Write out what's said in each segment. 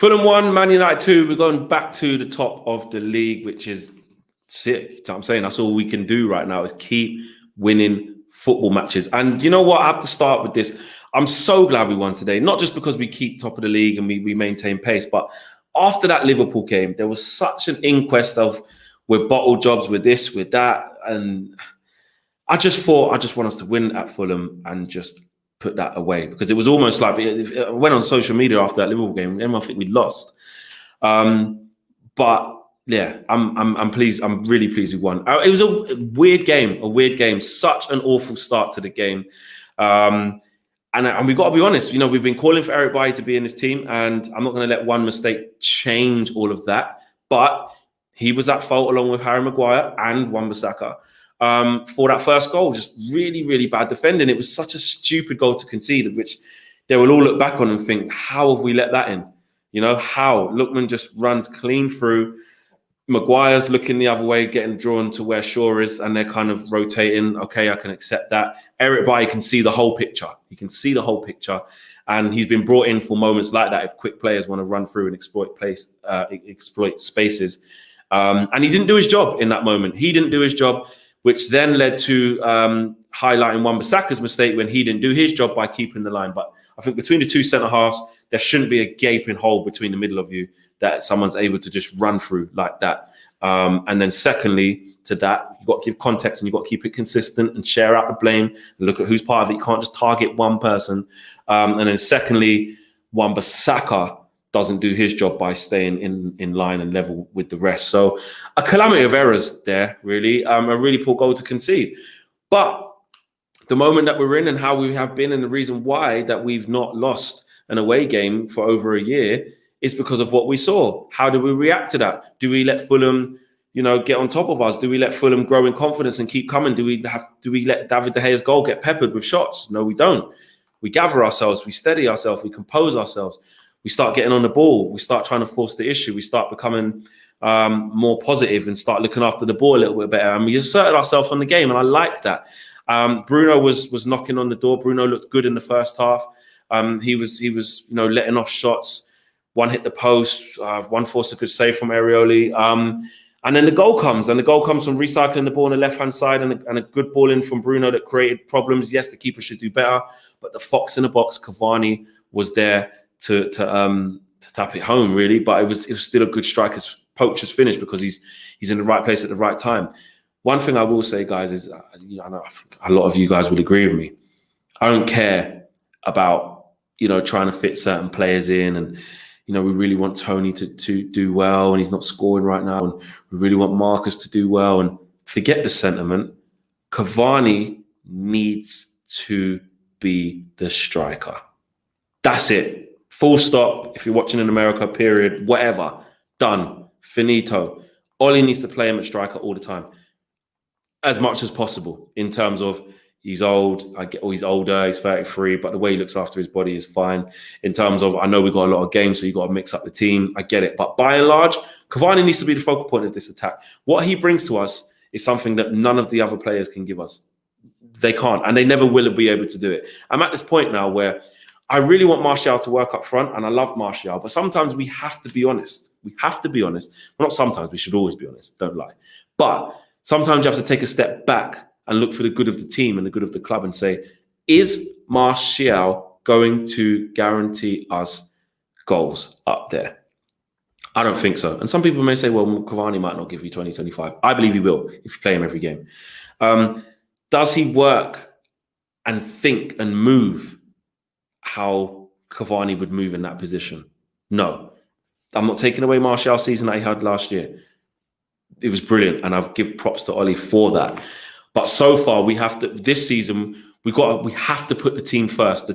Fulham 1, Man United 2. We're going back to the top of the league, which is sick. You know what I'm saying? That's all we can do right now is keep winning football matches. And you know what? I have to start with this. I'm so glad we won today. Not just because we keep top of the league and we maintain pace, but after that Liverpool game, there was such an inquest of we're bottle jobs, with this, with that. And I just thought, I just want us to win at Fulham and just put that away, because it was almost like I went on social media after that Liverpool game, everyone think we'd lost. But yeah, I'm pleased. I'm really pleased we won. It was a weird game, such an awful start to the game. And we've got to be honest, you know, we've been calling for Eric Bailly to be in this team, and I'm not going to let one mistake change all of that. But he was at fault along with Harry Maguire and Wan-Bissaka. For that first goal, just really, really bad defending. It was such a stupid goal to concede, of which they will all look back on and think, how have we let that in? You know, how? Lookman just runs clean through. Maguire's looking the other way, getting drawn to where Shaw is, and they're kind of rotating. Okay, I can accept that. Eric Bailly can see the whole picture. He can see the whole picture. And he's been brought in for moments like that if quick players want to run through and exploit spaces. And he didn't do his job in that moment. He didn't do his job, which then led to highlighting Wan-Bissaka's mistake when he didn't do his job by keeping the line. But I think between the two centre-halves, there shouldn't be a gaping hole between the middle of you that someone's able to just run through like that. And then secondly to that, you've got to give context and you've got to keep it consistent and share out the blame and look at who's part of it. You can't just target one person. And then secondly, Wan-Bissaka doesn't do his job by staying in line and level with the rest. So a calamity of errors there, really. A really poor goal to concede. But the moment that we're in and how we have been, and the reason why that we've not lost an away game for over a year, is because of what we saw. How do we react to that? Do we let Fulham, you know, get on top of us? Do we let Fulham grow in confidence and keep coming? Do we let David De Gea's goal get peppered with shots? No, we don't. We gather ourselves, we steady ourselves, we compose ourselves. We start getting on the ball. We start trying to force the issue. We start becoming more positive and start looking after the ball a little bit better. And we asserted ourselves on the game, and I like that. Bruno was knocking on the door. Bruno looked good in the first half. He was letting off shots. One hit the post. One forced a good save from Areoli. And then the goal comes, and the goal comes from recycling the ball on the left-hand side and a good ball in from Bruno that created problems. Yes, the keeper should do better, but the fox in the box, Cavani, was there to tap it home, really. But it was still a good striker's poacher's finish, because he's in the right place at the right time. One thing I will say, guys, is I know a lot of you guys would agree with me. I don't care about, you know, trying to fit certain players in, and you know, we really want Tony to do well, and he's not scoring right now, and we really want Marcus to do well. And forget the sentiment. Cavani needs to be the striker. That's it. Full stop. If you're watching in America, period, whatever. Done. Finito. Ollie needs to play him at striker all the time, as much as possible, in terms of he's old. He's older. He's 33, but the way he looks after his body is fine. In terms of, I know we've got a lot of games, so you've got to mix up the team. I get it. But by and large, Cavani needs to be the focal point of this attack. What he brings to us is something that none of the other players can give us. They can't, and they never will be able to do it. I'm at this point now where I really want Martial to work up front, and I love Martial, but sometimes we have to be honest. We have to be honest. Well, not sometimes, we should always be honest, don't lie. But sometimes you have to take a step back and look for the good of the team and the good of the club and say, is Martial going to guarantee us goals up there? I don't think so. And some people may say, well, Cavani might not give you 20, 25. I believe he will if you play him every game. Does he work and think and move how Cavani would move in that position? No. I'm not taking away Martial's season that he had last year. It was brilliant, and I'll give props to Ollie for that. But so far, we have to, this season, we have to put the team first. The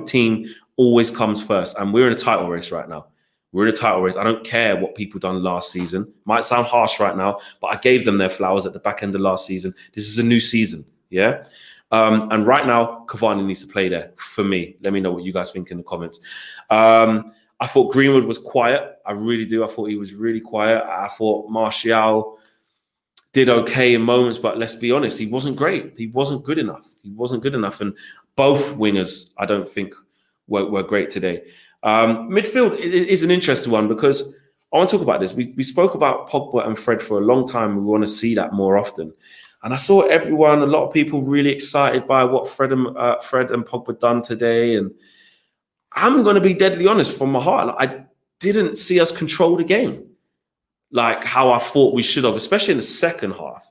team always comes first. And we're in a title race right now. We're in a title race. I don't care what people done last season. Might sound harsh right now, but I gave them their flowers at the back end of last season. This is a new season, yeah? And right now, Cavani needs to play there for me. Let me know what you guys think in the comments. I thought Greenwood was quiet. I really do. I thought he was really quiet. I thought Martial did okay in moments, but let's be honest, he wasn't great. He wasn't good enough. He wasn't good enough. And both wingers, I don't think, were great today. Midfield is an interesting one because I want to talk about this. We spoke about Pogba and Fred for a long time. We want to see that more often. And I saw a lot of people really excited by what Fred and Pogba done today. And I'm going to be deadly honest from my heart. I didn't see us control the game like how I thought we should have, especially in the second half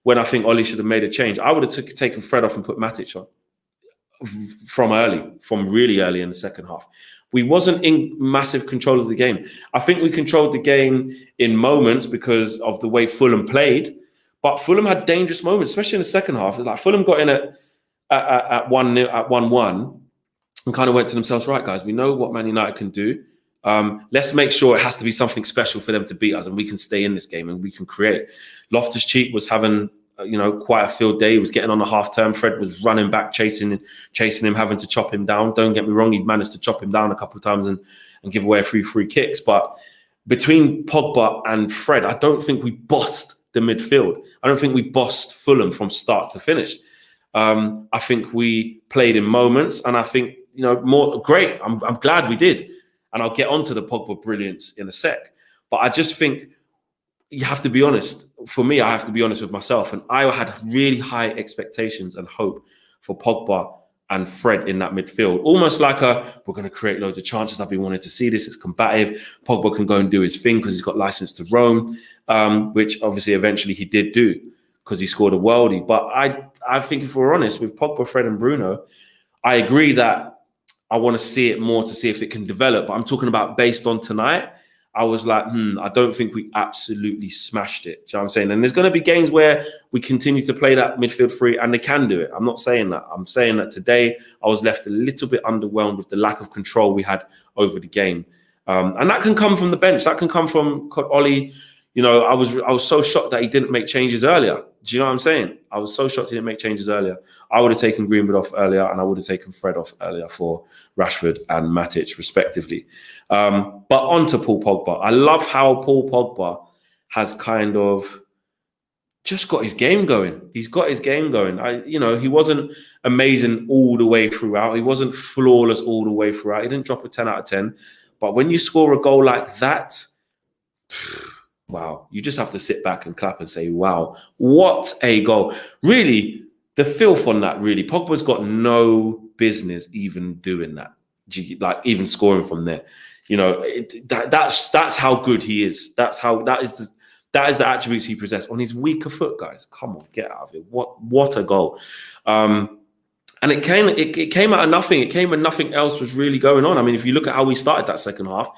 when I think Oli should have made a change. I would have taken Fred off and put Matic on from really early in the second half. We wasn't in massive control of the game. I think we controlled the game in moments because of the way Fulham played, but Fulham had dangerous moments, especially in the second half. It's like Fulham got in at 1-1 and kind of went to themselves, right, guys, we know what Man United can do. Let's make sure it has to be something special for them to beat us and we can stay in this game and we can create. Loftus-Cheek was having quite a field day. He was getting on the half term. Fred was running back, chasing him, having to chop him down. Don't get me wrong, he managed to chop him down a couple of times and give away a few free kicks. But between Pogba and Fred, I don't think we bossed the midfield. I don't think we bossed Fulham from start to finish. I think we played in moments, and I think more great. I'm glad we did, and I'll get onto the Pogba brilliance in a sec. But I just think you have to be honest. For me, I have to be honest with myself. And I had really high expectations and hope for Pogba and Fred in that midfield. Almost like we're going to create loads of chances. I've been wanting to see this. It's combative. Pogba can go and do his thing because he's got license to roam, which obviously eventually he did do because he scored a worldie. But I think if we're honest with Pogba, Fred and Bruno, I agree that I want to see it more to see if it can develop. But I'm talking about based on tonight. I was like, I don't think we absolutely smashed it. Do you know what I'm saying? And there's going to be games where we continue to play that midfield free and they can do it. I'm not saying that. I'm saying that today I was left a little bit underwhelmed with the lack of control we had over the game. And that can come from the bench. That can come from Oli. I was so shocked that he didn't make changes earlier. Do you know what I'm saying? I was so shocked he didn't make changes earlier. I would have taken Greenwood off earlier and I would have taken Fred off earlier for Rashford and Matic, respectively. But on to Paul Pogba. I love how Paul Pogba has kind of just got his game going. He's got his game going. He wasn't amazing all the way throughout. He wasn't flawless all the way throughout. He didn't drop a 10 out of 10. But when you score a goal like that, wow, you just have to sit back and clap and say, wow, what a goal. Really, the filth on that, really. Pogba's got no business even doing that, like even scoring from there. That's how good he is. That is the attributes he possesses. On his weaker foot, guys, come on, get out of it. What a goal. And it came out of nothing. It came when nothing else was really going on. I mean, if you look at how we started that second half,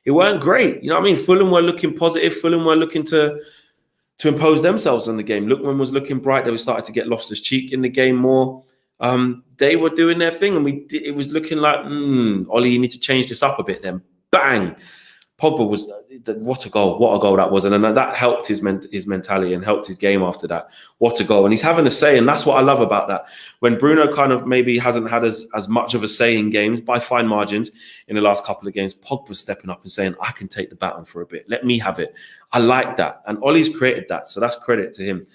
it weren't great. You know what I mean? Fulham were looking positive. Fulham were looking to impose themselves on the game. Lookman was looking bright. They were starting to get Loftus-Cheek in the game more. They were doing their thing, and it was looking like, Oli, you need to change this up a bit. Then, bang! Pogba was what a goal that was, and then that helped his mentality and helped his game after that. What a goal! And he's having a say, and that's what I love about that. When Bruno kind of maybe hasn't had as much of a say in games by fine margins in the last couple of games, Pogba's stepping up and saying, "I can take the baton for a bit. Let me have it." I like that, and Ollie's created that, so that's credit to him.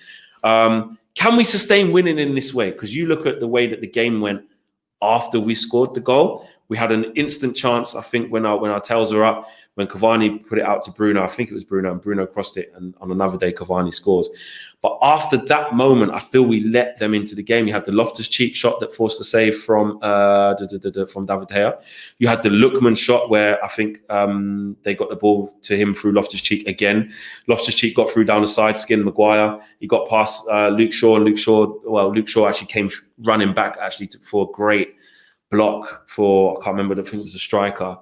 Can we sustain winning in this way? Because you look at the way that the game went after we scored the goal. We had an instant chance, I think, when our tails were up, when Cavani put it out to Bruno. I think it was Bruno, and Bruno crossed it, and on another day, Cavani scores. But after that moment, I feel we let them into the game. You have the Loftus-Cheek shot that forced the save from David De Gea. You had the Lookman shot where I think they got the ball to him through Loftus-Cheek again. Loftus-Cheek got through down the side, skinned Maguire. He got past Luke Shaw, and Luke Shaw actually came running back for a great block for, I can't remember, I think it was a striker.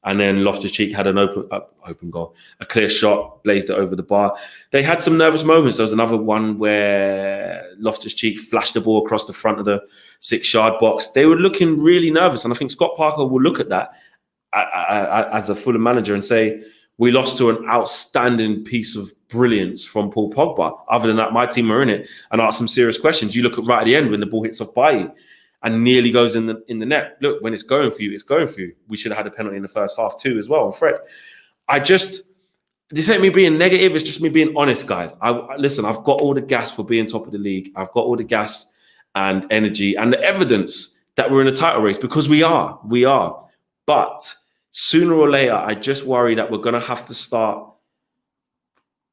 And then Loftus-Cheek had an open goal, a clear shot, blazed it over the bar. They had some nervous moments. There was another one where Loftus-Cheek flashed the ball across the front of the 6-yard box. They were looking really nervous. And I think Scott Parker will look at that as a Fulham manager and say, we lost to an outstanding piece of brilliance from Paul Pogba. Other than that, my team are in it, and ask some serious questions. You look at right at the end when the ball hits off Bailly and nearly goes in the net. Look, when it's going for you, it's going for you. We should have had a penalty in the first half too as well. And Fred, this ain't me being negative. It's just me being honest, guys. Listen, I've got all the gas for being top of the league. I've got all the gas and energy and the evidence that we're in a title race, because we are. But sooner or later, I just worry that we're going to have to start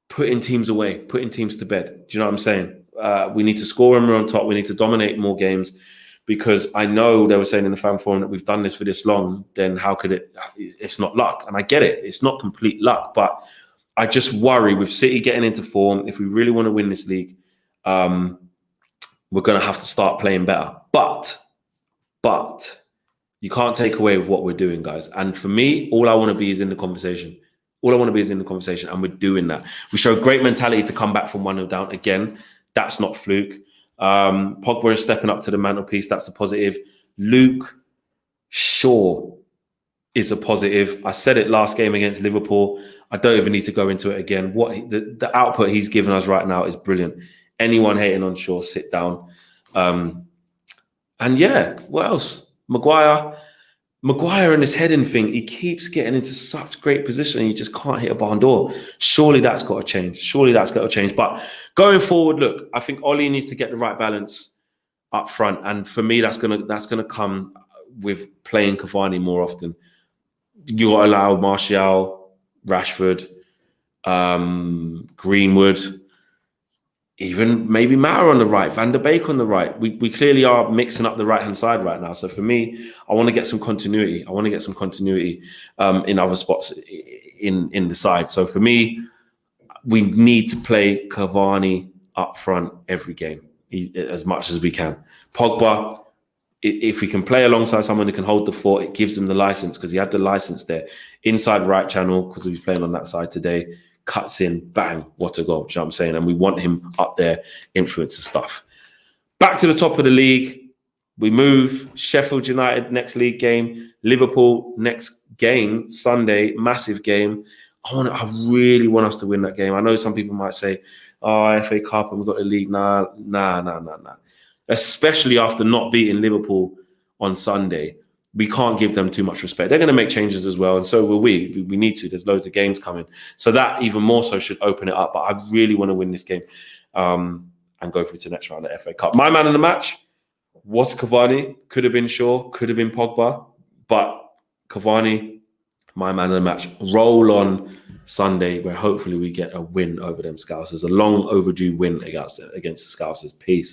putting teams away, putting teams to bed. Do you know what I'm saying? We need to score when we're on top. We need to dominate more games, because I know they were saying in the fan forum that we've done this for this long. Then how could it's not luck. And I get it. It's not complete luck, but I just worry with City getting into form. If we really want to win this league, we're going to have to start playing better. But you can't take away with what we're doing, guys. And for me, all I want to be is in the conversation. All I want to be is in the conversation, and we're doing that. We showed great mentality to come back from 1-0 down. Again, that's not fluke. Pogba is stepping up to the mantelpiece. That's a positive. Luke Shaw is a positive. I said it last game against Liverpool. I don't even need to go into it again. What the output he's given us right now is brilliant. Anyone hating on Shaw, sit down. And yeah, what else? Maguire and this heading thing, he keeps getting into such great position and he just can't hit a barn door. Surely that's got to change. But going forward, look, I think Ollie needs to get the right balance up front. And for me, that's gonna come with playing Cavani more often. You got to allow Martial, Rashford, Greenwood, even maybe Mara on the right, Van der Beek on the right. We clearly are mixing up the right-hand side right now. So for me, I want to get some continuity. In other spots in the side. So for me, we need to play Cavani up front every game as much as we can. Pogba, if we can play alongside someone who can hold the fort, it gives him the license, because he had the license there. Inside right channel, because he's playing on that side today. Cuts in, bang, what a goal. Do you know what I'm saying? And we want him up there, influencing stuff. Back to the top of the league. We move. Sheffield United next league game. Liverpool next game, Sunday, massive game. I really want us to win that game. I know some people might say, oh, FA Cup and we've got the league. Nah. Especially after not beating Liverpool on Sunday. We can't give them too much respect. They're going to make changes as well, and so will we. We need to. There's loads of games coming. So that even more so should open it up. But I really want to win this game and go through to the next round of the FA Cup. My man of the match was Cavani. Could have been Shaw, could have been Pogba. But Cavani, my man of the match. Roll on Sunday, where hopefully we get a win over them Scousers. A long overdue win against the Scousers. Peace.